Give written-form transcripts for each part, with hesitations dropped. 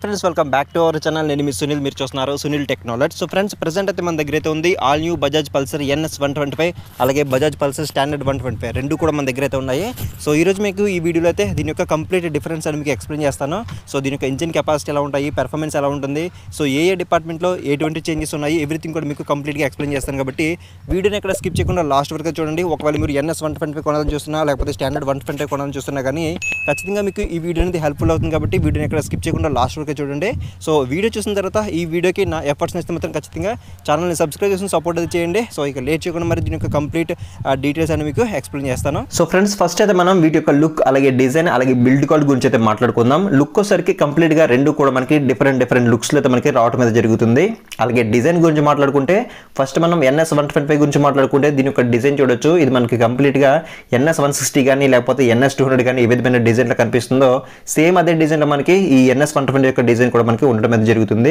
Friends welcome back to our channel. నేను మీ సునీల్, మీరు చూస్తున్నారు Sunil technology. So friends present అయితే మన దగ్గర అయితే ఉంది all new Bajaj Pulsar NS 125, అలాగే బజాజ్ పల్సర్ స్టాండర్డ్ 125 రెండు కూడా మన దగ్గర అయితే ఉన్నాయి. సో ఈరోజు మీకు ఈ వీడియోలో అయితే దీని యొక్క కంప్లీట్ డిఫరెన్స్ అని మీకు ఎక్స్ప్లెయిన్ చేస్తాను. సో దీని యొక్క ఇంజిన్ కెపాసిటీ ఎలా ఉంటాయి, పెర్ఫార్మెన్స్ ఎలా ఉంటుంది, సో ఏ డిపార్ట్మెంట్లో ఎటువంటి చేంజెస్ ఉన్నాయి, ఎవ్రీథింగ్ కూడా మీకు కంప్లీట్గా ఎక్స్ప్లెయిన్ చేస్తాను. కాబట్టి వీడియోని ఎక్కడ స్కిప్ చేయకుండా లాస్ట్ వరకు చూడండి. ఒకవేళ మీరు NS 125 కొనాలని చూస్తున్నా, లేకపోతే స్టాండర్డ్ 125 కొనాలని చూస్తున్నా కానీ ఖచ్చితంగా మీకు ఈ వీడియో అనేది హెల్ప్ఫుల్ అవుతుంది. కాబట్టి వీడియోని ఎక్కడ స్కిప్ చేయకుండా లాస్ట్ వరకు చూడండి. సో వీడియో చూసిన తర్వాత ఈ వీడియోకి నా ఎఫర్ట్స్ ఇస్తే మాత్రం ఖచ్చితంగా ఛానల్ని సబ్స్క్రైబ్ చేసి సపోర్ట్ అయితే చేయండి. సో ఇక లేట్ చేయకుండా మరి దీని యొక్క కంప్లీట్ డీటెయిల్స్ అని మీకు ఎక్స్ప్లెయిన్ చేస్తాను. సో ఫ్రెండ్స్ ఫస్ట్ అయితే మనం వీటి యొక్క లుక్, అలాగే డిజైన్, అలాగే బిల్డ్ క్వాలిటీ గురించి అయితే మాట్లాడుకుందాం. లుక్ వచ్చేసరికి కంప్లీట్గా రెండు కూడా మనకి డిఫరెంట్ లుక్స్లో అయితే మనకి రావడం మీద జరుగుతుంది. అలాగే డిజైన్ గురించి మాట్లాడుకుంటే ఫస్ట్ మనం NS 125 గురించి మాట్లాడుకుంటే దీని యొక్క డిజైన్ చూడొచ్చు. ఇది మనకి కంప్లీట్గా NS 160 కానీ లేకపోతే NS 200 కానీ ఏ విధమైన డిజైన్లో కనిపిస్తుందో సేమ్ అదే డిజైన్లో మనకి ఈ NS 125 యొక్క డిజైన్ కూడా మనకి ఉండడం అనేది జరుగుతుంది.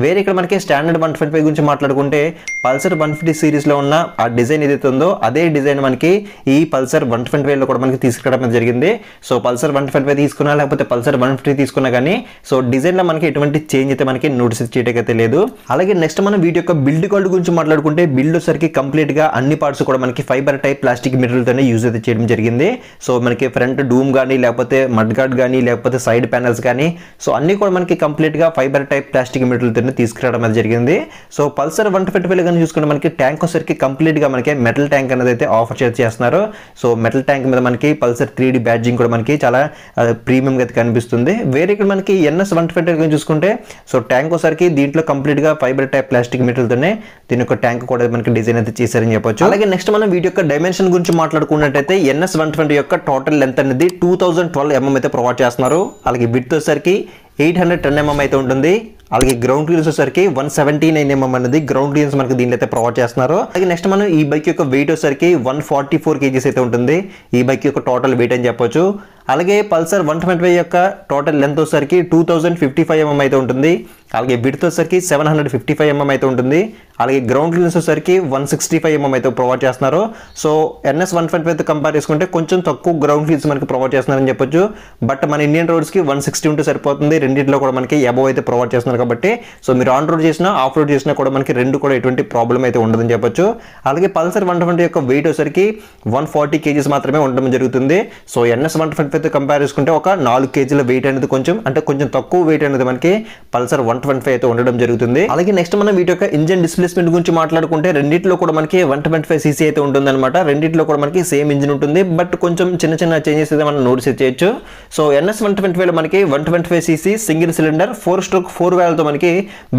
వేరే ఇక్కడ మనకి స్టాండర్డ్ 125 గురించి మాట్లాడుకుంటే పల్సర్ 150 సిరీస్లో ఉన్న ఆ డిజైన్ ఏదైతే ఉందో అదే డిజైన్ మనకి ఈ పల్సర్ 125లో కూడా మనకి తీసుకురావడం అనేది జరిగింది. సో పల్సర్ 125 తీసుకున్నా లేకపోతే పల్సర్ 150 తీసుకున్నా కానీ సో డిజైన్లో మనకి ఎటువంటి చేంజ్ అయితే మనకి నోటీస్ చేయటైతే లేదు. అలాగే నెక్స్ట్ మనం వీటి యొక్క బిల్డ్ క్వాలిటీ గురించి మాట్లాడుకుంటే బిల్డ్ వచ్చరికి కంప్లీట్గా అన్ని పార్ట్స్ కూడా మనకి ఫైబర్ టైప్ ప్లాస్టిక్ మెటీరియల్తోనే యూజ్ అయితే చేయడం జరిగింది. సో మనకి ఫ్రంట్ డూమ్ కానీ లేకపోతే మడ్ గార్డ్ కానీ లేకపోతే సైడ్ ప్యానల్స్ కానీ సో అన్ని కూడా మనకి కంప్లీట్గా ఫైబర్ టైప్ ప్లాస్టిక్ మెటీరియల్తోనే తీసుకురావడం అనేది జరిగింది. సో పల్సర్ 125 కానీ చూసుకుంటే మనకి ట్యాంక్ వచ్చరికి కంప్లీట్గా మనకి మెటల్ ట్యాంక్ అనేది అయితే ఆఫర్ చేస్తున్నారు. సో మెటల్ ట్యాంక్ మీద మనకి పల్సర్ 3D బ్యాడ్జింగ్ కూడా మనకి చాలా ప్రీమియంగా అయితే కనిపిస్తుంది. వేరే ఇక్కడ మనకి NS 125 కానీ చూసుకుంటే సో ట్యాంక్ వచ్చరికి దీంట్లో కంప్లీట్గా ఫైబర్ టైప్ ప్లాస్టిక్ మెటీరియల్తోనే దీని యొక్క ట్యాంక్ కూడా మనకి డిజైన్ అయితే చేశారని చెప్పొచ్చు. అలాగే నెక్స్ట్ మనం వీటి యొక్క డైమెన్షన్ గురించి మాట్లాడుకున్నట్టయితే NS 120 యొక్క టోటల్ లెంత్ అనేది 2012 mm అయితే ప్రొవైడ్ చేస్తున్నారు. అలాగే విడ్త్ వచ్చరికి 810 mm అయితే ఉంటుంది. అలాగే గ్రౌండ్ క్లియరెన్స్ వచ్చరికి 179 mm అనేది గ్రౌండ్ క్లియరెన్స్ మనకి దీనిలో అయితే ప్రొవైడ్ చేస్తున్నారు. అలాగే నెక్స్ట్ మనం ఈ బైక్ యొక్క వెయిట్ వచ్చరికి 144 kgs అయితే ఉంటుంది. ఈ బైక్ యొక్క టోటల్ వెయిట్ అని చెప్పొచ్చు. అలాగే పల్సర్ 125 యొక్క టోటల్ లెంత్ వచ్చరికి 2055 mm అయితే ఉంటుంది. అలాగే విడ్త్ వచ్చరికి 755 mm అయితే ఉంటుంది. అలాగే గ్రౌండ్ క్లియరెన్స్ వచ్చరికి 165 mm అయితే ప్రొవైడ్ చేస్తున్నారు. సో NS 125 కంపేర్ చేసుకుంటే కొంచెం తక్కువ గ్రౌండ్ క్లియరెన్స్ మనకి ప్రొవైడ్ చేస్తున్నారని చెప్పొచ్చు. బట్ మన ఇండియన్ రోడ్స్కి 160 ఉంటే సరిపోతుంది. రెండింటిలో కూడా మనకి అబవ్ అయితే ప్రొవైడ్ చేస్తున్నారు కాబట్టి సో మీరు ఆన్ రోడ్ చేసినా ఆఫ్ రోడ్ చేసినా కూడా మనకి రెండు కూడా ఎటువంటి ప్రాబ్లం అయితే ఉండదని చెప్పొచ్చు. అలాగే పల్సర్ 120 యొక్క వెయిట్ వచ్చరికి 140 kgs మాత్రమే ఉండడం జరుగుతుంది. సో NS 125 కంపేర్ చేసుకుంటే ఒక 4 kg వెయిట్ అనేది కొంచెం తక్కువ వెయిట్ అనేది మనకి పల్సర్ 125 అయితే ఉండడం జరుగుతుంది. అలాగే నెక్స్ట్ మనం వీటి యొక్క ఇంజిన్ డిస్ప్లేస్మెంట్ గురించి మాట్లాడుకుంటే రెండింటిలో కూడా మనకి 125cc అయితే ఉంటుంది అనమాట. రెండింటిలో కూడా మనకి సేమ్ ఇంజిన్ ఉంటుంది. బట్ కొంచెం చిన్న చేంజెస్ అయితే మనం నోటీస్ చేయొచ్చు. సో NS 125 మనకి 125cc సింగిల్ సిలిండర్ 4/4 valve తో మనకి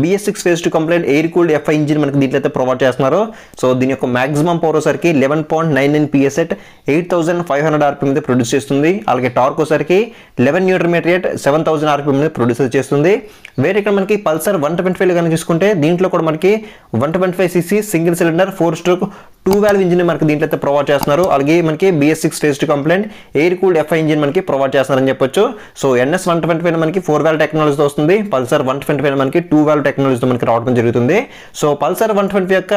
BS6 phase 2 complete air cooled FI engine మనకి దీంట్లో అయితే ప్రొవైడ్ చేస్తున్నారు. సో దీని యొక్క మాక్సిమం పవర్ వచ్చరికి 11.99 PS at 8500 RPM అయితే ప్రొడ్యూస్ చేస్తుంది. అలాగే టార్క్ వచ్చరికి 11 Nm at 7000 RPM అయితే ప్రొడ్యూస్ చేస్తుంది. వేరే ఇక్కడ మనకి పల్సర్ 125 కానీ చూసుకుంటే దీంట్లో కూడా మనకి 125cc single cylinder 4/2 valve engine మనకి దీంట్లో అయితే ప్రొవైడ్ చేస్తున్నారు. అలాగే మనకి BS6 phase 2 complete air cooled FI engine మనకి ప్రొవైడ్ చేస్తున్నారని చెప్పొచ్చు. సో NS 125 మనకి 4 valve టెక్నాలజీతో వస్తుంది. పల్సర్ 125 మనకి 2 valve టెక్నాలజీతో మనకి రావడం జరుగుతుంది. సో పల్సర్ 125 యొక్క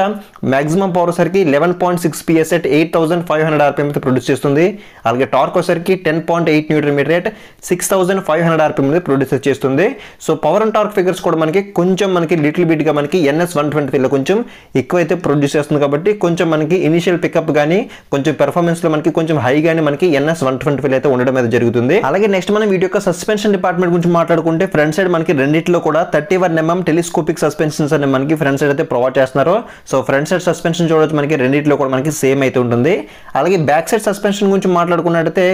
మాక్సిమం పవర్ వచ్చరికి 11.6 PS at 8500 RPM అయితే ప్రొడ్యూస్ చేస్తుంది. అలాగే టార్క్ వచ్చరికి 10.8 Nm at 6500 RPM అయితే ప్రొడ్యూస్ చేస్తుంది. So power and torque figures కూడా మనకి లిటిల్ బిట్ గా మనకి NS 125 లో కొంచెం ఎక్కువ అయితే ప్రొడ్యూస్ చేస్తుంది. కాబట్టి కొంచెం మనకి ఇనిషియల్ పికప్ కానీ కొంచెం పెర్ఫార్మెన్స్ లో మనకి కొంచెం హై గానీ మనకి NS 125 అయితే ఉండడం అయితే జరుగుతుంది. అలాగే నెక్స్ట్ మనం వీటి యొక్క సస్పెన్షన్ డిపార్ట్మెంట్ గురించి మాట్లాడుకుంటే ఫ్రంట్ సైడ్ మనకి రెండిట్లో కూడా 31 mm టెలిస్కోపిక్ సస్పెన్షన్స్ అనే మనకి ఫ్రంట్ సైడ్ అయితే ప్రొవైడ్ చేస్తున్నారు. సో ఫ్రంట్ సైడ్ సస్పెన్షన్ చూడొచ్చు మనకి రెండిట్లో కూడా మనకి సేమ్ అయితే ఉంటుంది. అలాగే బ్యాక్ సైడ్ సస్పెన్షన్ గురించి మాట్లాడుకున్నట్టయితే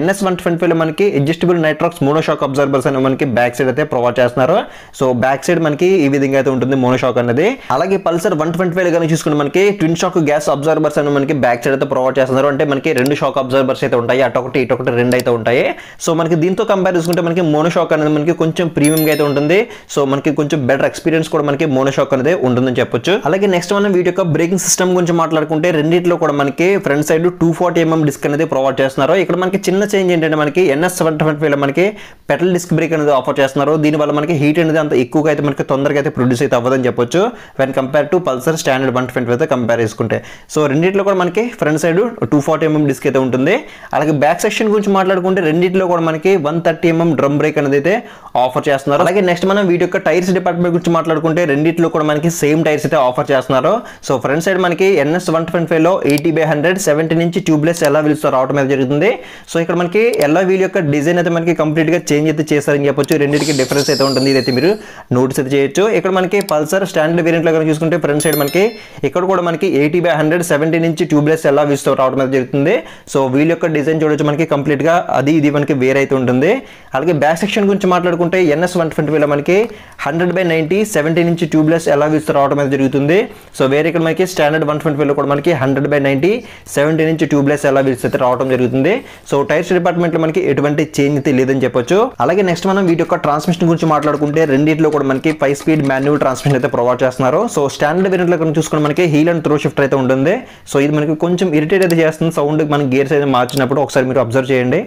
NS 125 లో మనకి అడ్జస్టబుల్ నైట్రాక్స్ మోనోషాక్ అబ్జర్వర్స్ అని మనకి బ్యాక్ సైడ్ అయితే ప్రొవైడ్ చేస్తున్నారు. సో బ్యాక్ సైడ్ మనకి ఈ విధంగా అయితే ఉంటుంది మోనోషాక్ అనేది. అలాగే పల్సర్ 125 కానీ చూసుకుంటే మనకి ట్విన్ షాక్ గ్యాస్ అబ్జర్వర్స్ అని మనకి బ్యాక్ సైడ్ అయితే ప్రొవైడ్ చేస్తున్నారు. అంటే మనకి రెండు షాక్ అబ్జర్వర్స్ అయితే ఉంటాయి, అటొకటి ఇటొకటి రెండు అయితే ఉంటాయి. సో మనకి దీంతో కంపేర్ చేసుకుంటే మనకి మోనోషాక్ అనేది మనకి కొంచెం ప్రీమియంగా అయితే ఉంటుంది. సో మనకి కొంచెం బెటర్ ఎక్స్పీరియన్స్ కూడా మనకి మోనోషాక్ అనేది ఉంటుందని చెప్పొచ్చు. అలాగే నెక్స్ట్ మనం వీటి యొక్క బ్రేకింగ్ సిస్టమ్ గురించి మాట్లాడుకుంటే రెండింటిలో కూడా మనకి ఫ్రంట్ సైడ్ 240 mm డిస్క్ అనేది ప్రొవైడ్ చేస్తున్నారు. ఇక్కడ మనకి చిన్న చేంజ్ ఏంటంటే మనకి NS125లో మనకి పెటల్ డిస్క్ బ్రేక్ అనేది ఆఫర్ చేస్తున్నారు. దీనివల్ల మనకి హీట్ అనేది అంత ఎక్కువగా అయితే మనకి తొందరగా అయితే ప్రొడ్యూస్ అయితే అవ్వదని చెప్పొచ్చు when compare to Pulsar standard 125 అయితే కంపేర్ చేసుకుంటే. సో రెండిట్లో కూడా మనకి ఫ్రంట్ సైడ్ 240mm డిస్క్ అయితే ఉంటుంది. అలాగే బ్యాక్ సెక్షన్ గురించి మాట్లాడుకుంటే రెండిట్లో కూడా మనకి 130mm డ్రమ్ బ్రేక్ అనేది అయితే ఆఫర్ చేస్తున్నారు. అలాగే నెక్స్ట్ మనం వీటి యొక్క టైర్స్ డిపార్ట్మెంట్ గురించి మాట్లాడుకుంటే రెండిట్లో కూడా మనకి సేమ్ టైర్స్ అయితే ఆఫర్ చేస్తున్నారు. సో ఫ్రంట్ సైడ్ మనకి NS125లో 80/100 70 నుంచి ట్యూబ్లెస్ ఎలా వీల్స్ రావడం అయితే జరుగుతుంది. సో ఇక్కడ మనకి ఎలా వీల్ యొక్క డిజైన్ అయితే మనకి కంప్లీట్ గా చేంజ్ అయితే చేస్తారని చెప్పొచ్చు. రెండింటికి డిఫరెన్స్ అయితే ఉంటుంది, ఇదైతే మీరు నోట్స్ అయితే చేయొచ్చు. ఇక్కడ మనకి పల్సర్ స్టాండర్డ్ వేరియంట్ లో కనుక చూసుకుంటే ఫ్రంట్ సైడ్ మనకి ఇక్కడ కూడా మనకి 80/100 70 నుంచి ట్యూబ్లెస్ ఎలా వీల్స్ రావడం అయితే జరుగుతుంది. సో వీల్ యొక్క డిజైన్ చూడొచ్చు మనకి కంప్లీట్ గా ఇది మనకి వేరే అయితే ఉంటుంది. అలాగే బ్యాక్ సెక్షన్ గురించి మాట్లాడుకుంటే NS125లో మనకి 100/90 70 నుంచి ట్యూబ్లెస్ ఎలా వీల్స్ రావడం అయితే జరుగుతుంది. సో వేరే ఇక్కడ మనకి స్టాండర్డ్ 125లో కూడా మనకి 100/90 70 నుంచి ట్యూబ్లెస్ ఎలా వీల్స్ అయితే రావడం జరుగుతుంది. సో టైర్స్ డిపార్ట్మెంట్ లో మనకి ఎటువంటి చేంజ్ అయితే లేదని చెప్పొచ్చు. అలాగే నెక్స్ట్ మనం వీటి యొక్క ట్రాన్స్మిషన్ గురించి మాట్లాడుకుంటే రెండిట్లో కూడా మనకి 5 స్పీడ్ మాన్యువల్ ట్రాన్స్మిషన్ అయితే ప్రొవైడ్ చేస్తున్నారు. సో స్టాండర్డ్ వేరియంట్ లో కనుక చూసుకుంటే మనకి హీల్ అండ్ త్రో షిఫ్టర్ అయితే ఉంటుంది. సో ఇది మనకి కొంచెం ఇరిటేట్ అయితే చేస్తుంది సౌండ్, మన గేర్స్ అయితే మార్చినప్పుడు ఒకసారి మీరు అబ్జర్వ్ చేయండి.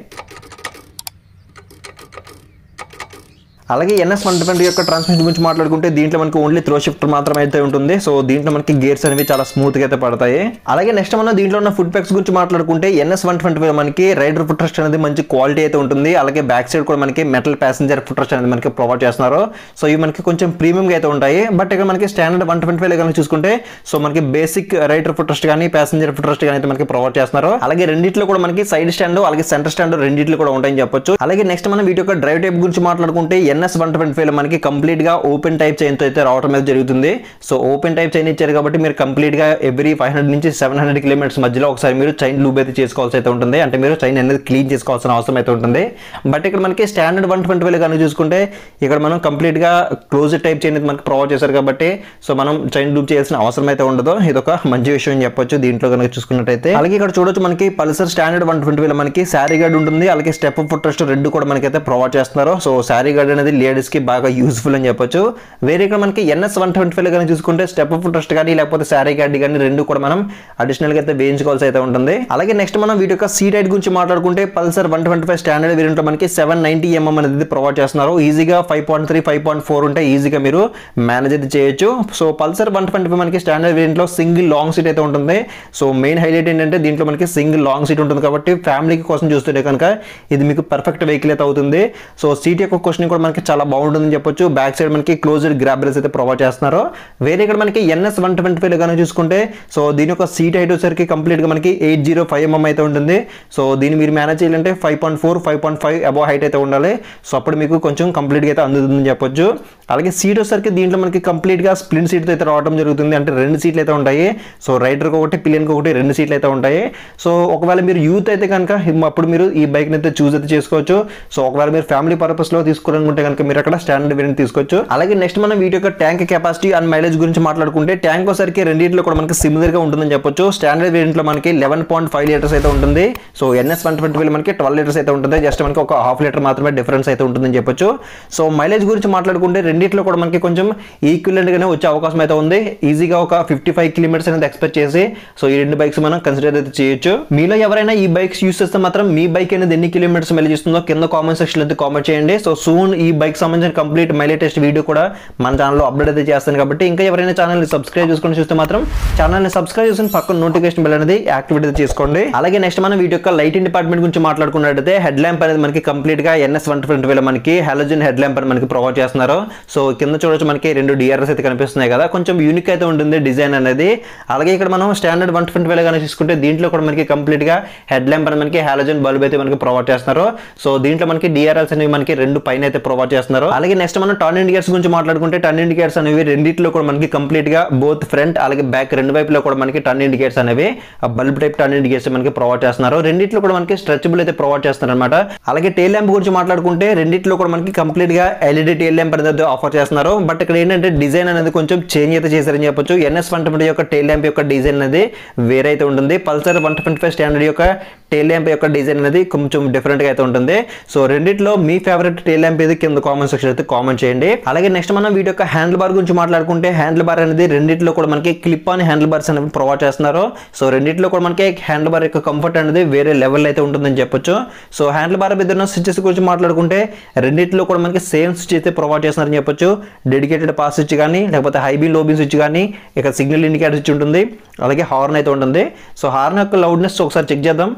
అలాగే NS125 యొక్క ట్రాన్స్మిషన్ గురించి మాట్లాడుకుంటే దీంట్లో మనకి ఓన్లీ త్రో షిఫ్టర్ మాత్రమే అయితే ఉంటుంది. సో దీంట్లో మనకి గేర్స్ అనేవి చాలా స్మూత్ గా అయితే పడతాయి. అలాగే నెక్స్ట్ మనం దీంట్లో ఉన్న ఫుడ్ ప్యాక్స్ గురించి మాట్లాడుకుంటే NS125 మనకి రైడర్ ఫుట్ రెస్ట్ అనేది మంచి క్వాలిటీ అయితే ఉంటుంది. అలాగే బ్యాక్ సైడ్ కూడా మనకి మెటల్ ప్యాసింజర్ ఫుట్ రెస్ట్ అనేది మనకి ప్రొవైడ్ చేస్తున్నారు. సో ఇవి మనకి కొంచెం ప్రీమియం గా అయితే ఉంటాయి. బట్ ఇక్కడ మనకి స్టాండర్డ్ 125 కనుక చూసుకుంటే సో మనకి బేసిక్ రైడర్ ఫుట్ రెస్ట్ కానీ ప్యాసింజర్ ఫుట్ రెస్ట్ కానీ అయితే మనకి ప్రొవైడ్ చేస్తున్నారు. అలాగే రెండిట్లో కూడా మనకి సైడ్ స్టాండ్ అలాగే సెంటర్ స్టాండ్ రెండిట్లో కూడా ఉంటాయని చెప్పొచ్చు. అలాగే నెక్స్ట్ మనం వీటి యొక్క డ్రైవ్ టైప్ గురించి మాట్లాడుకుంటే NS125 మనకి కంప్లీట్ గా ఓపెన్ టైప్ చైన్ తో అయితే రావడం అయితే జరుగుతుంది. సో ఓపెన్ టైప్ చైన్ ఇచ్చారు కాబట్టి మీరు కంప్లీట్ గా ఎవ్రీ 500 నుంచి 700 కిలోమీటర్స్ మధ్యలో ఒకసారి మీరు చైన్ లూబ్ అయితే చేసుకోవాల్సి అయితే ఉంటుంది. అంటే మీరు చైన్ అనేది క్లీన్ చేసుకోవాల్సిన అవసరం అయితే ఉంటుంది. బట్ ఇక్కడ మనకి స్టాండర్డ్ 125 కనుక చూసుకుంటే ఇక్కడ మనం కంప్లీట్ గా క్లోజ్ టైప్ చైన్ అయితే మనకి ప్రొవైడ్ చేశారు కాబట్టి సో మనం చైన్ లూబ్ చేయాల్సిన అవసరం అయితే ఉండదు. ఇది ఒక మంచి విషయం అని చెప్పొచ్చు దీంట్లో కనుక చూసుకున్నట్టయితే. అలాగే ఇక్కడ చూడొచ్చు మనకి పల్సర్ స్టాండర్డ్ 125 మనకి శారీ గార్డ్ ఉంటుంది. అలాగే స్టెప్ ఫుట్ రెస్ట్ రెండు కూడా మనకైతే ప్రొవైడ్ చేస్తున్నారు. సో శారీ గార్డ్ అనేది లేడీస్ కి బాగా యూస్ఫుల్ అని చెప్పొచ్చు. వేరే ఇక్కడ మనకి NS125 కనుక చూసుకుంటే స్టెప్ ఫుట్ రెస్ట్ కానీ లేకపోతే శారీ గార్డ్ కానీ రెండు కూడా మనం అడిషనల్ గా అయితే వేయించుకోవాల్సి అయితే ఉంటుంది. అలాగే నెక్స్ట్ మనం వీటి యొక్క సీట్ హైట్ గురించి మాట్లాడుకుంటే పల్సర్ 125 స్టాండర్డ్ వేరియంట్ లో మనకి 790mm అనేది ప్రొవైడ్ చేస్తున్నారు. ఈజీగా 5.3 5.4 ఉంటే ఈజీగా మీరు మేనేజ్ అయితే చేయొచ్చు. సో పల్సర్ 125 మనకి స్టాండర్డ్ వేరియంట్ లో సింగిల్ లాంగ్ సీట్ అయితే ఉంటుంది. సో మెయిన్ హైలైట్ ఏంటంటే దీంట్లో మనకి సింగిల్ లాంగ్ సీట్ ఉంటుంది కాబట్టి ఫ్యామిలీకి కోసం చూస్తుంటే కనుక ఇది మీకు పర్ఫెక్ట్ వెహికల్ అయితే అవుతుంది. సో సీట్ యొక్క క్వశ్చన్ కూడా మనకి చాలా బాగుంటుందని చెప్పొచ్చు. బ్యాక్ సైడ్ మనకి క్లోజ్డ్ గ్రాబ్ రేల్స్ అయితే ప్రొవైడ్ చేస్తున్నారు. వేరే ఇక్కడ మనకి NS125 కనుక చూసుకుంటే సో దీని యొక్క సీట్ హైట్ వచ్చేసరికి కంప్లీట్ గా మనకి 805mm అయితే ఉంటుంది. సో దీన్ని మీరు మేనేజ్ చేయాలంటే 5.4 5.5 అబౌవ్ హైట్ అయితే ఉండాలి. సో అప్పుడు మీకు కొంచెం కంప్లీట్ గా అయితే అందుతుందని చెప్పొచ్చు. అలాగే సీట్ వచ్చేసరికి దీంట్లో మనకి కంప్లీట్ గా స్ప్లింట్ సీట్ అయితే రావడం జరుగుతుంది. అంటే 2 సీట్లు అయితే ఉంటాయి. సో రైడర్ ఒకటి పిలియన్ ఒకటి 2 సీట్లు అయితే ఉంటాయి. సో ఒకవేళ మీరు యూత్ అయితే కనుక అప్పుడు మీరు ఈ బైక్ అయితే చూస్ అయితే చేసుకోవచ్చు. సో ఒకవేళ మీరు ఫ్యామిలీ పర్పస్ లో తీసుకోవాలనుకుంటే కనుక మీరు అక్కడ స్టాండర్డ్ వేరియంట్ తీసుకోవచ్చు. అలాగే నెక్స్ట్ మనం వీటి యొక్క ట్యాంక్ కెపాసిటీ అండ్ మైలేజ్ గురించి మాట్లాడుకుంటే ట్యాంక్ వచ్చేసరికి రెండింటిలో కూడా మనకి సిమిలర్ గా ఉంటుందని చెప్పొచ్చు. స్టాండర్డ్ వేరియంట్ లో మనకి 11.5 లీటర్స్ అయితే ఉంటుంది. సో NS125 మనకి 12 లీటర్స్ అయితే ఉంటుంది. జస్ట్ మనకి ఒక హాఫ్ లీటర్ మాత్రమే డిఫరెన్స్ అయితే ఉంటుందని చెప్పొచ్చు. సో మైలేజ్ గురించి మాట్లాడుకుంటే రెండింటిలో కూడా మనకి కొంచెం ఈక్వలెంట్ గానే వచ్చే అవకాశం అయితే ఉంది. ఈజీగా ఒక 55 కిలోమీటర్స్ అనేది ఎక్స్పెక్ట్ చేసి సో ఈ రెండు బైక్స్ మనం కన్సిడర్ అయితే చేయొచ్చు. మీలో ఎవరైనా ఈ బైక్స్ యూస్ చేస్తే మాత్రం మీ బైక్ అనేది ఎన్ని కిలోమీటర్స్ మైలేజ్ ఇస్తుందో కింద కామెంట్ సెక్షన్ అయితే కామెంట్ చేయండి. సో సూన్ ఈ బైక్ సంబంధించిన కంప్లీట్ మైలేజ్ టెస్ట్ వీడియో కూడా మన ఛానల్లో అప్డేట్ అయితే చేస్తాను కాబట్టి ఇంకా ఎవరైనా ఛానల్ని సబ్స్క్రైబ్ చేసుకొని చూస్తే మాత్రం ఛానల్ని సబ్స్క్రైబ్ చేసుకుని పక్కన నోటిఫికేషన్ బెల్ అనేది యాక్టివేట్ అయితే చేసుకోండి. అలాగే నెక్స్ట్ మనం వీటి యొక్క లైటింగ్ డిపార్ట్మెంట్ గురించి మాట్లాడుకున్నట్టయితే హెడ్ ల్యాంప్ అనేది మనకి కంప్లీట్ గా NS125 మనకి హాలోజన్ హెడ్ ల్యాంప్ అని మనకి ప్రొవైడ్ చేస్తున్నారు. సో కింద చూడొచ్చు మనకి 2 DRS అయితే కనిపిస్తున్నాయి కదా, కొంచెం యూనిక్ అయితే ఉంటుంది డిజైన్ అనేది. అలాగే ఇక్కడ మనం స్టాండర్డ్ 125 కానీ చూసుకుంటే దీంట్లో కూడా మనకి కంప్లీట్ గా హెడ్ ల్యాంప్ అని మనకి హాలోజన్ బల్బ్ అయితే మనకి ప్రొవైడ్ చేస్తున్నారు. సో దీంట్లో మనకి DRLs అనేవి మనకి 2 పైన అయితే ప్రొవైడ్ చేస్తున్నారు. అలాగే నెక్స్ట్ మనం టర్న్ ఇండికేటర్స్ గురించి మాట్లాడుకుంటే టర్న్ ఇండికేటర్స్ అనేవి రెండిట్లో కూడా మనకి కంప్లీట్ గా బోత్ ఫ్రంట్ అలాగే బ్యాక్ రెండు వైపులో కూడా మనకి టర్న్ ఇండికేటర్స్ అనేవి బల్బ్ టైప్ టర్న్ ఇండికేటర్స్ మనకి ప్రొవైడ్ చేస్తున్నారు. రెండిట్లో కూడా మనకి స్ట్రెచబుల్ అయితే ప్రొవైడ్ చేస్తున్నారు అనమాట. అలాగే టైల్ ల్యాంప్ గురించి మాట్లాడుకుంటే రెండిట్లో కూడా మనకి కంప్లీట్ గా LED టైల్ ల్యాంప్ అనేది ఆఫర్ చేస్తున్నారు. బట్ ఇక్కడ ఏంటంటే డిజైన్ అనేది కొంచెం చేంజ్ అయితే చేశారని చెప్పొచ్చు. NS120 యొక్క టైల్ ల్యాంప్ యొక్క డిజైన్ అనేది వేరే అయితే ఉంటుంది. పల్సర్ 125 స్టాండర్డ్ యొక్క టైల్ ల్యాంప్ యొక్క డిజైన్ అనేది కొంచెం డిఫరెంట్ గా అయితే ఉంటుంది. సో రెండిట్లో మీ ఫేవరెట్ టైల్ ల్యాంప్ ఏది కింద కామెంట్ సెక్షన్ అయితే కామెంట్ చేయండి. అలాగే నెక్స్ట్ మనం వీటి యొక్క హ్యాండిల్ బార్ గురించి మాట్లాడుకుంటే హ్యాండిల్ బార్ అనేది రెండిట్లో కూడా మనకి క్లిప్ ఆన్ హ్యాండిల్ బార్స్ అనేవి ప్రొవైడ్ చేస్తున్నారు. సో రెండిట్లో కూడా మనకి హ్యాండిల్ బార్ యొక్క కంఫర్ట్ అనేది వేరే లెవెల్ అయితే ఉంటుందని చెప్పొచ్చు. సో హ్యాండిల్ బార్ మీద ఉన్న స్విచెస్ గురించి మాట్లాడుకుంటే రెండిట్లో కూడా మనకి సేమ్ స్విచ్ అయితే ప్రొవైడ్ చేస్తున్నారని చెప్పొచ్చు. డెడికేటెడ్ పాస్ స్విచ్ కానీ లేకపోతే హై బీమ్ లో బీమ్ స్విచ్ కానీ ఇక సిగ్నల్ ఇండికేటర్ స్విచ్ ఉంటుంది. అలాగే హార్న్ అయితే ఉంటుంది. సో హార్న్ యొక్క లౌడ్నెస్ ఒకసారి చెక్ చేద్దాం.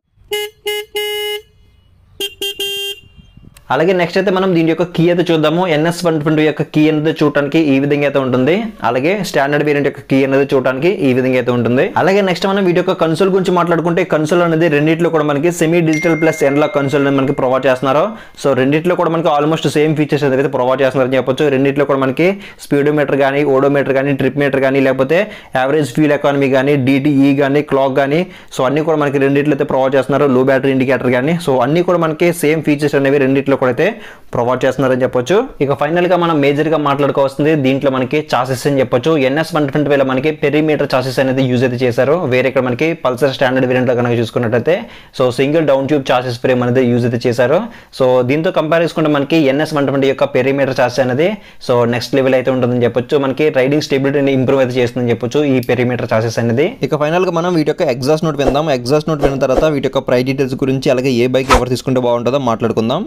అలాగే నెక్స్ట్ అయితే మనం దీని యొక్క కీ అయితే చూద్దాము. NS120 యొక్క కీ అనేది చూడడానికి ఈ విధంగా అయితే ఉంటుంది. అలాగే స్టాండర్డ్ వేరియంట్ యొక్క కీ అనేది చూడడానికి ఈ విధంగా అయితే ఉంటుంది. అలాగే నెక్స్ట్ మనం వీటి యొక్క కన్సోల్ గురించి మాట్లాడుకుంటే కన్సోల్ అనేది రెండిట్లో కూడా మనకి semi digital plus analogue console అనేది మనకి ప్రొవైడ్ చేస్తున్నారు. సో రెండిట్లో కూడా మనకి ఆల్మోస్ట్ సేమ్ ఫీచర్స్ అయితే ప్రొవైడ్ చేస్తున్నారని చెప్పొచ్చు. రెండిట్లో కూడా మనకి స్పీడోమీటర్ కానీ ఓడోమీటర్ కానీ ట్రిప్ మీటర్ కానీ లేకపోతే యావరేజ్ ఫ్యూల్ ఎకానమీ కానీ DTE కానీ క్లాక్ కానీ సో అన్ని కూడా మనకి రెండిట్లో అయితే ప్రొవైడ్ చేస్తున్నారు. లో బ్యాటరీ ఇండికేటర్ కానీ సో అన్ని కూడా మనకి సేమ్ ఫీచర్స్ అనేవి రెండిట్లో కూడా అయితే ప్రొవైడ్ చేస్తున్నారని చెప్పొచ్చు. ఇక ఫైనల్ గా మనం మేజర్ గా మాట్లాడుకోవాల్సింది దీంట్లో మనకి చాసెస్ అని చెప్పొచ్చు. NS120 లో మనకి పెరిమీటర్ చాసెస్ అనేది యూజ్ అయితే చేశారు. వేరే ఇక్కడ మనకి పల్సర్ స్టాండర్డ్ వేరియంట్ లో కనుక చూసుకున్నట్లయితే so single down tube chassis frame అనేది యూజ్ అయితే చేశారు. సో దీంతో కంపేర్ చేసుకుంటే మనకి NS120 యొక్క పెరిమీటర్ చాసెస్ అనేది సో నెక్స్ట్ లెవెల్ అయితే ఉంటుందని చెప్పొచ్చు. మనకి రైడింగ్ స్టెబిలిటీని ఇంప్రూవ్ అయితే చేస్తుందని చెప్పొచ్చు ఈ పెరిమీటర్ చాసెస్ అనేది. ఇక ఫైనల్ గా మనం వీటి యొక్క ఎగ్జాస్ట్ నోట్ విందాం. ఎగ్జాస్ట్ నోట్ విన్న తర్వాత వీటి యొక్క ప్రైస్ డీటెయిల్స్ గురించి అలాగే ఏ బైక్ ఎవరు తీసుకుంటే బాగుంటుందో మాట్లాడుకుందాం.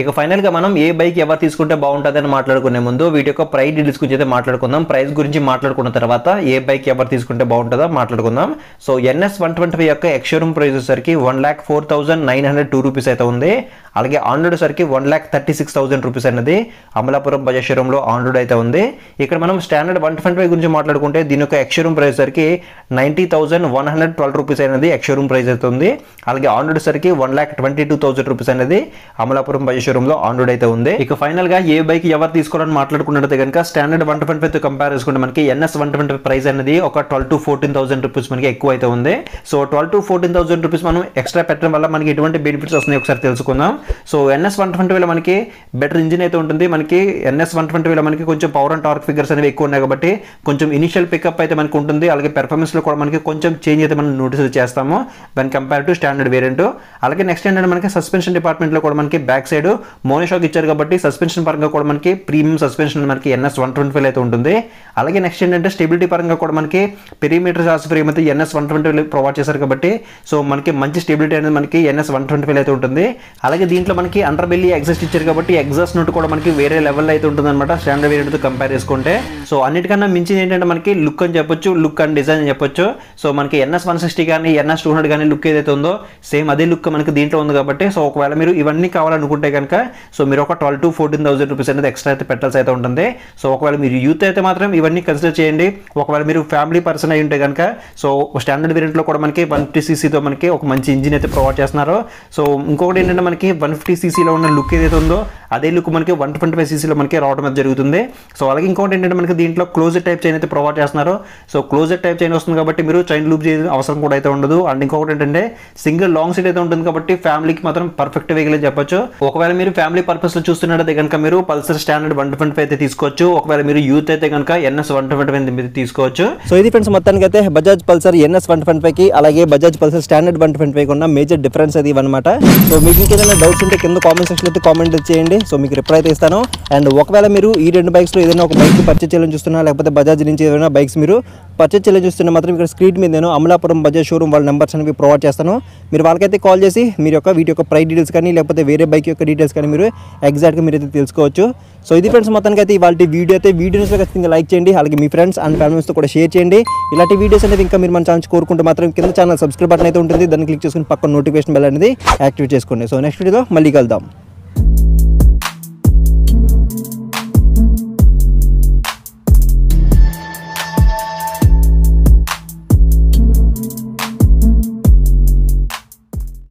ఇక ఫైనల్ గా మనం ఏ బైక్ ఎవరు తీసుకుంటే బాగుంటుందని మాట్లాడుకునే ముందు వీటి యొక్క ప్రైస్ డీటెయిల్స్ గురించి అయితే మాట్లాడుకుందాం. ప్రైస్ గురించి మాట్లాడుకున్న తర్వాత ఏ బైక్ ఎవరు తీసుకుంటే బాగుంటుందో మాట్లాడుకుందాం. సో NS120 యొక్క ఎక్స్షోరూమ్ ప్రైస్ వచ్చేసరికి 1,04,902 రూపీస్ అయితే ఉంది. అలాగే ఆన్రోడ్ సరికి 1,36,000 రూపీస్ అనేది అమలాపురం బజాజ్ షోరూమ్ లో ఆన్రోడ్ అయితే ఉంది. ఇక్కడ మనం స్టాండర్డ్ 125 గురించి మాట్లాడుకుంటే దీని యొక్క ఎక్స్షోరూమ్ ప్రైస్ సరికి 90,112 రూపీస్ అనేది ఎక్స్షోరూమ్ ప్రైస్ అయితే ఉంది. అలాగే ఆన్రోడ్ సరికి 1,22,000 రూపీస్ అనేది అమలాపురం బజాజ్ షోరూమ్ లో ఆన్రోడ్ అయితే ఉంది. ఇక ఫైనల్ గా ఏ బైక్ ఎవరు తీసుకోవాలని మాట్లాడుకున్నట్లయితే కనుక స్టాండర్డ్ 125 తో కంపేర్ చేసుకుంటే మనకి NS120 ప్రైస్ అనేది ఒక 12,000 to 14,000 రూపీస్ మనకి ఎక్కువ అయితే ఉంది. సో 12,000 to 14,000 రూపీస్ మనం ఎక్స్ట్రా పెట్టడం వల్ల మనకి ఎటువంటి బెనిఫిట్స్ వస్తున్నాయి ఒకసారి తెలుసుకుందాం. సో NS120 లో మనకి బెటర్ ఇంజిన్ అయితే ఉంటుంది. మనకి NS120 లో మనకి కొంచెం పవర్ అండ్ టార్క్ ఫిగర్స్ అనేవి ఎక్కువ ఉన్నాయి కాబట్టి కొంచెం ఇనిషియల్ పికప్ అయితే మనకి ఉంటుంది. అలాగే పెర్ఫార్మెన్స్ లో కూడా మనకి కొంచెం చేంజ్ అయితే మనం నోటీస్ చేస్తాము దాని కంపేర్ టు స్టాండర్డ్ వేరియంట్. అలాగే నెక్స్ట్ ఏంటంటే మనకి సస్పెన్షన్ డిపార్ట్మెంట్ లో కూడా మనకి బ్యాక్ సైడ్ మోనోషాక్ ఇచ్చారు కాబట్టి సస్పెన్షన్ పరంగా కూడా మనకి ప్రీమియం సస్పెన్షన్ మనకి NS120 అయితే ఉంటుంది. అలాగే నెక్స్ట్ ఏంటంటే స్టెబిలిటీ పరంగా కూడా మనకి పెరిమీటర్ చాస్ ఫ్రేమ్ అయితే NS120 ప్రొవైడ్ చేశారు కాబట్టి సో మనకి మంచి స్టెబిలిటీ అనేది మనకి NS120 అయితే ఉంటుంది. అలాగే దీంట్లో మనకి అండర్ బెల్లీ ఎగ్జాస్ట్ ఇచ్చారు కాబట్టి ఎగ్జాస్ట్ నోట్ కూడా మనకి వేరే లెవెల్ అయితే ఉంటుంది అనమాట స్టాండర్డ్ వేరియంట్ తో కంపేర్ చేసుకుంటే. సో అన్నిటికన్నా మించింది ఏంటంటే మనకి లుక్ అని చెప్పొచ్చు, లుక్ అండ్ డిజైన్ అని చెప్పొచ్చు. సో మనకి NS160 కానీ NS200 కానీ లుక్ ఏదైతే ఉందో సేమ్ అదే లుక్ మనకి దీంట్లో ఉంది కాబట్టి సో ఒకవేళ మీరు ఇవన్నీ కావాలనుకుంటే కనుక సో మీరు ఒక 12,000 to 14,000 రూపీస్ అనేది ఎక్స్ట్రా అయితే పెట్టాల్సి అయితే ఉంటుంది. సో ఒకవేళ మీరు యూత్ అయితే మాత్రం ఇవన్నీ కన్సిడర్ చేయండి. ఒకవేళ మీరు ఫ్యామిలీ పర్సన్ అయి ఉంటే కనుక సో స్టాండర్డ్ వేరియంట్ లో కూడా మనకి 150cc తో మనకి ఒక మంచి ఇంజిన్ అయితే ప్రొవైడ్ చేస్తున్నారు. సో ఇంకొకటి ఏంటంటే మనకి 150cc లో ఉన్న లుక్ ఏదైతే ఉందో అదే లుక్ మనకి 125cc లో మనకి రావడం అయితే జరుగుతుంది. సో అలాగే ఇంకొకటి ఏంటంటే మనకి దీంట్లో క్లోజర్ టైప్ చైన్ అయితే ప్రొవైడ్ చేస్తున్నారు. సో క్లోజర్ టైప్ చైన్ వస్తుంది కాబట్టి మీరు చైన్ లూప్ చేయాల్సిన అవసరం కూడా అయితే ఉండదు. అండ్ ఇంకొకటి ఏంటంటే సింగిల్ లాంగ్ సీట్ అయితే ఉంటుంది కాబట్టి ఫ్యామిలీకి మాత్రం పర్ఫెక్ట్ వెహికల్ అని చెప్పొచ్చు. ఒకవేళ మీరు ఫ్యామిలీ పర్పస్ లో చూస్తున్నట్లయితే కనుక మీరు పల్సర్ స్టాండర్డ్ 125 అయితే తీసుకోవచ్చు. ఒకవేళ మీరు యూత్ అయితే కనుక NS120 తీసుకోవచ్చు. సో ఇది ఫ్రెండ్స్ మొత్తానికి అయితే బజాజ్ పల్సర్ NS125 కి అలాగే బజాజ్ పల్సర్ స్టాండర్డ్ 125 కి ఉన్న మేజర్ డిఫరెన్స్ అది ఇవన్నమాట. సో మీకు ఇంకేదైనా డౌట్స్ ఉంటే కింద కామెంట్ సెక్షన్ అయితే కామెంట్ చేయండి. సో మీకు రిప్లై అయితే ఇస్తాను. అండ్ ఒకవేళ మీరు ఈ రెండు బైక్స్ లో ఏదైనా ఒక బైక్ పర్చేజ్ చేయాలని చూస్తున్నా లేకపోతే బజాజ్ నుంచి ఏదైనా బైక్స్ మీరు పర్చేజ్ చేయాలని చూస్తున్నా మాత్రం ఇక్కడ స్క్రీన్ మీద నేను అమలాపురం బజాజ్ షోరూమ్ వాళ్ళ నెంబర్స్ అనేవి ప్రొవైడ్ చేస్తాను. మీరు వాళ్ళకైతే కాల్ చేసి మీరు వీటి యొక్క ప్రైస్ డీటెయిల్స్ కానీ లేకపోతే వేరే బైక్ యొక్క డీటెయిల్స్ కానీ మీరు ఎగ్జాక్ట్గా మీరు అయితే తెలుసుకోవచ్చు. సో ఇది ఫ్రెండ్స్ మొత్తానికి అయితే ఇవాళ వీడియో అయితే వీడియోస్లో ఖచ్చితంగా లైక్ చేయండి. అలాగే మీ ఫ్రెండ్స్ అండ్ ఫ్యామిలీస్తో కూడా షేర్ చేయండి. ఇలాంటి వీడియోస్ అనేది ఇంకా మీరు మన ఛానల్ కోరుకుంటే మాత్రం కింద ఛానల్ సబ్స్క్రైబ్ బటన్ అయితే ఉంటుంది. దాన్ని క్లిక్ చేసుకుని పక్కన నోటిఫికేషన్ బెల్ అనేది యాక్టివేట్ చేసుకోండి. సో నెక్స్ట్ వీడియోలో మళ్ళీ కలుద్దాం.